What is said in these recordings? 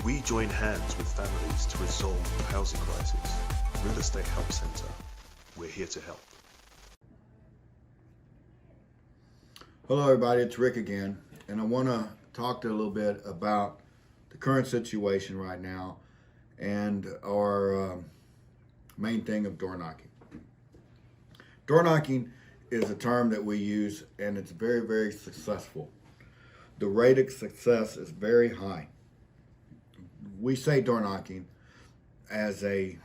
We join hands with families to resolve the housing crisis. Real Estate Help Centre. We're here to help. Hello everybody, it's Rick again, and I want to talk to you a little bit about the current situation right now and our main thing of door knocking. Door knocking is a term that we use, and it's very, very successful. The rate of success is very high. We say door knocking as a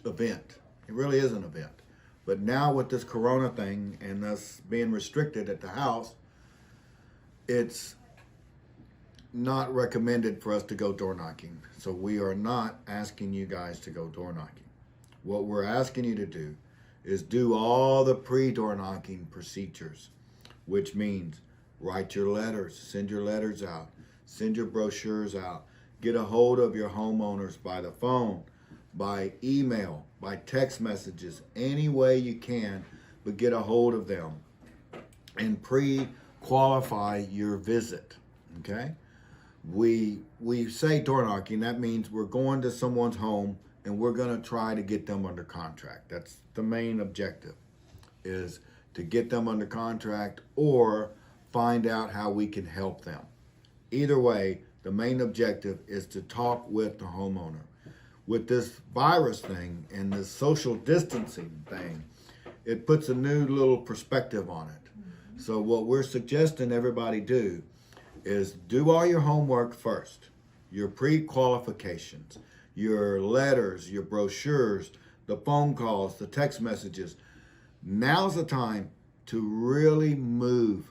event. It really is an event. But now with this corona thing and us being restricted at the house, it's not recommended for us to go door knocking. So we are not asking you guys to go door knocking. What we're asking you to do is do all the pre-door knocking procedures, which means write your letters, send your letters out, send your brochures out, get a hold of your homeowners by the phone, by email, by text messages, any way you can, but get a hold of them and pre-qualify your visit, okay? We say door knocking, that means we're going to someone's home and we're gonna try to get them under contract. That's the main objective, is to get them under contract or find out how we can help them. Either way, the main objective is to talk with the homeowner. With this virus thing and this social distancing thing, it puts a new little perspective on it. So what we're suggesting everybody do is do all your homework first, your pre-qualifications, your letters, your brochures, the phone calls, the text messages. Now's the time to really move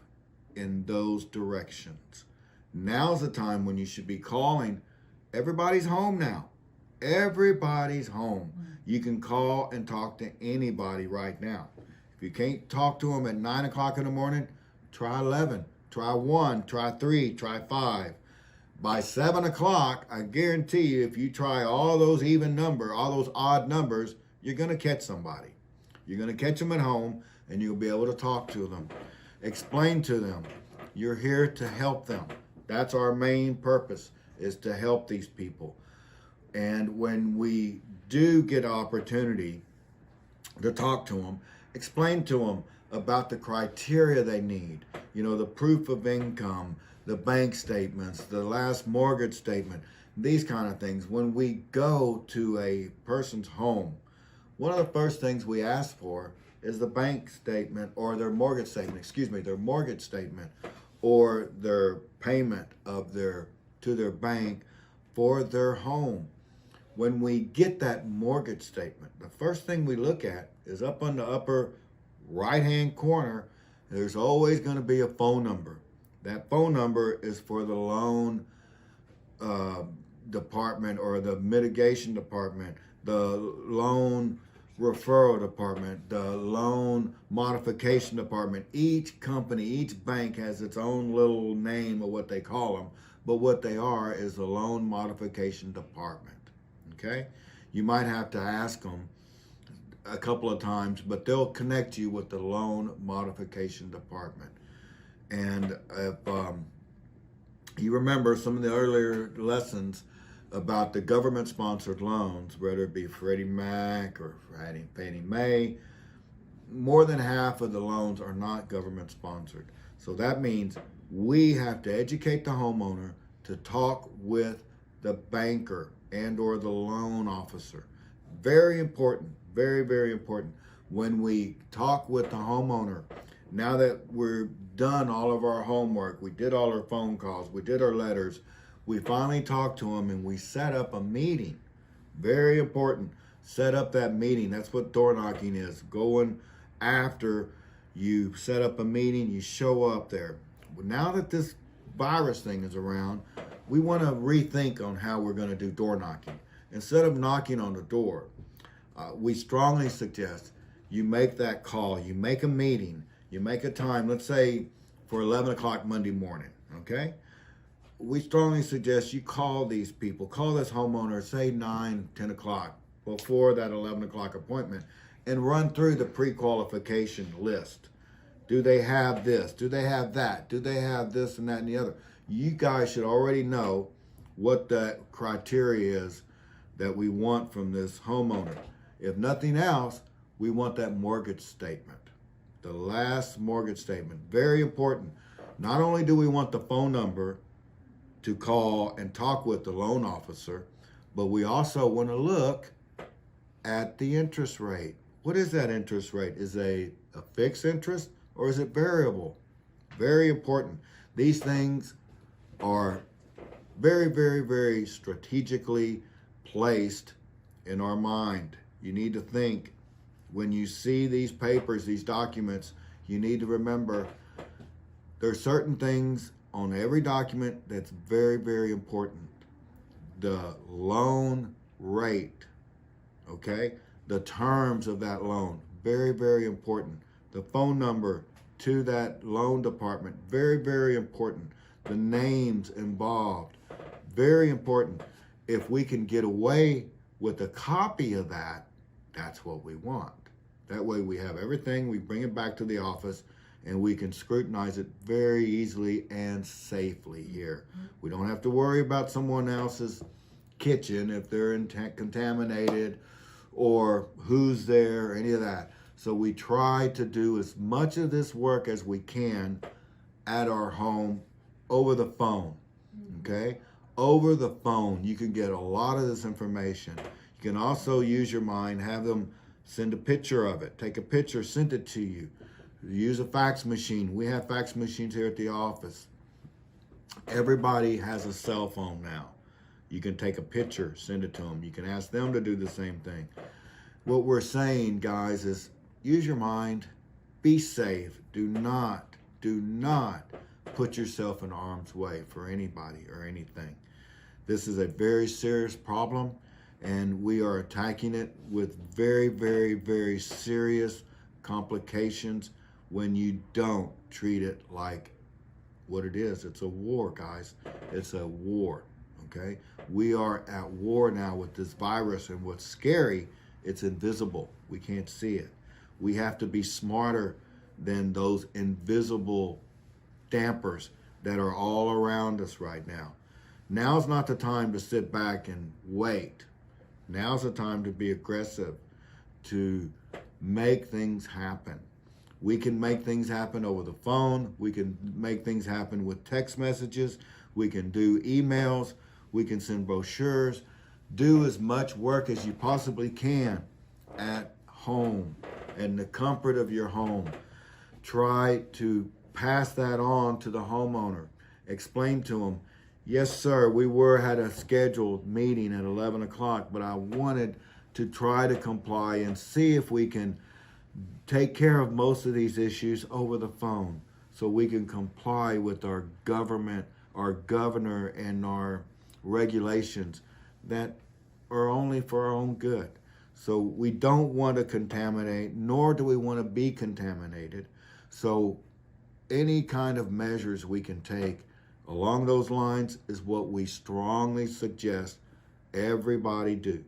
in those directions. Now's the time when you should be calling. Everybody's home now. Everybody's home. You can call and talk to anybody right now. If you can't talk to them at 9 o'clock in the morning, try 11, try 1, try 3, try 5. By 7 o'clock, I guarantee you, if you try all those all those odd numbers, you're going to catch somebody. You're going to catch them at home, and you'll be able to talk to them. Explain to them. You're here to help them. That's our main purpose, is to help these people. And when we do get an opportunity to talk to them, explain to them about the criteria they need. You know, the proof of income, the bank statements, the last mortgage statement, these kind of things. When we go to a person's home, one of the first things we ask for is the bank statement or their mortgage statement, their mortgage statement or their payment of to their bank for their home. When we get that mortgage statement, the first thing we look at is up on the upper right-hand corner, there's always going to be a phone number. That phone number is for the loan department or the mitigation department, the loan referral department, the loan modification department. Each company, each bank has its own little name of what they call them, but what they are is the loan modification department, okay? You might have to ask them a couple of times, but they'll connect you with the loan modification department. And if you remember some of the earlier lessons about the government-sponsored loans, whether it be Freddie Mac or Fannie Mae, more than half of the loans are not government-sponsored. So that means we have to educate the homeowner to talk with the banker and or the loan officer. Very important, very, very important. When we talk with the homeowner, now that we're done all of our homework, we did all our phone calls, we did our letters, we finally talked to them and we set up a meeting. Very important. Set up that meeting. That's what door knocking is. Going after you set up a meeting, you show up there. Now that this virus thing is around, we want to rethink on how we're going to do door knocking. Instead of knocking on the door, we strongly suggest you make that call, you make a meeting, you make a time, let's say for 11 o'clock Monday morning, okay? We strongly suggest you call these people, call this homeowner, say 9, 10 o'clock before that 11 o'clock appointment and run through the pre-qualification list. Do they have this? Do they have that? Do they have this and that and the other? You guys should already know what that criteria is that we want from this homeowner. If nothing else, we want that mortgage statement. The last mortgage statement, very important. Not only do we want the phone number to call and talk with the loan officer, but we also want to look at the interest rate. What is that interest rate? Is it a fixed interest or is it variable? Very important. These things are very, very, very strategically placed in our mind. You need to think when you see these papers, these documents, you need to remember there's certain things on every document that's very, very important. The loan rate, okay? The terms of that loan, very, very important. The phone number to that loan department, very, very important. The names involved, very important. If we can get away with a copy of that, that's what we want. That way we have everything, we bring it back to the office, and we can scrutinize it very easily and safely here. We don't have to worry about someone else's kitchen if they're contaminated or who's there, any of that. So we try to do as much of this work as we can at our home over the phone, okay? Over the phone, you can get a lot of this information. You can also use your mind, have them send a picture of it. Take a picture, send it to you. Use a fax machine. We have fax machines here at the office. Everybody has a cell phone now. You can take a picture, send it to them. You can ask them to do the same thing. What we're saying, guys, is use your mind, be safe. Do not put yourself in harm's way for anybody or anything. This is a very serious problem, and we are attacking it with very, very, very serious complications when you don't treat it like what it is. It's a war, guys. It's a war, okay? We are at war now with this virus, and what's scary, it's invisible. We can't see it. We have to be smarter than those invisible dampers that are all around us right now. Now's not the time to sit back and wait. Now's the time to be aggressive, to make things happen. We can make things happen over the phone. We can make things happen with text messages. We can do emails. We can send brochures. Do as much work as you possibly can at home, in the comfort of your home. Try to pass that on to the homeowner. Explain to them, yes, sir, we had a scheduled meeting at 11 o'clock, but I wanted to try to comply and see if we can take care of most of these issues over the phone so we can comply with our government, our governor, and our regulations that are only for our own good. So we don't want to contaminate, nor do we want to be contaminated. So any kind of measures we can take along those lines is what we strongly suggest everybody do.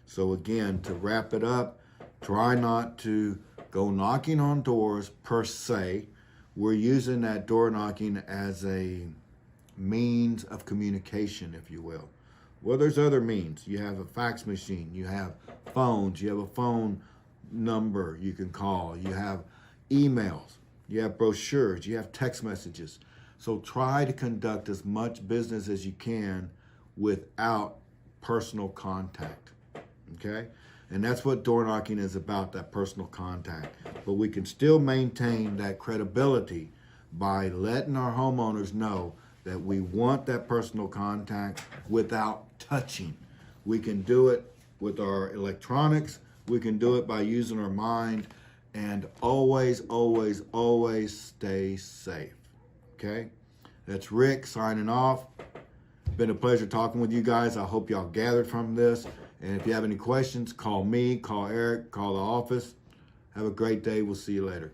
So again, to wrap it up, try not to go knocking on doors per se. We're using that door knocking as a means of communication, if you will. Well, there's other means. You have a fax machine, you have phones, you have a phone number you can call, you have emails, you have brochures, you have text messages. So try to conduct as much business as you can without personal contact, okay? And that's what door knocking is about, that personal contact. But we can still maintain that credibility by letting our homeowners know that we want that personal contact without touching. We can do it with our electronics. We can do it by using our mind, and always, always, always stay safe, okay? That's Rick signing off. Been a pleasure talking with you guys. I hope y'all gathered from this. And if you have any questions, call me, call Eric, call the office. Have a great day. We'll see you later.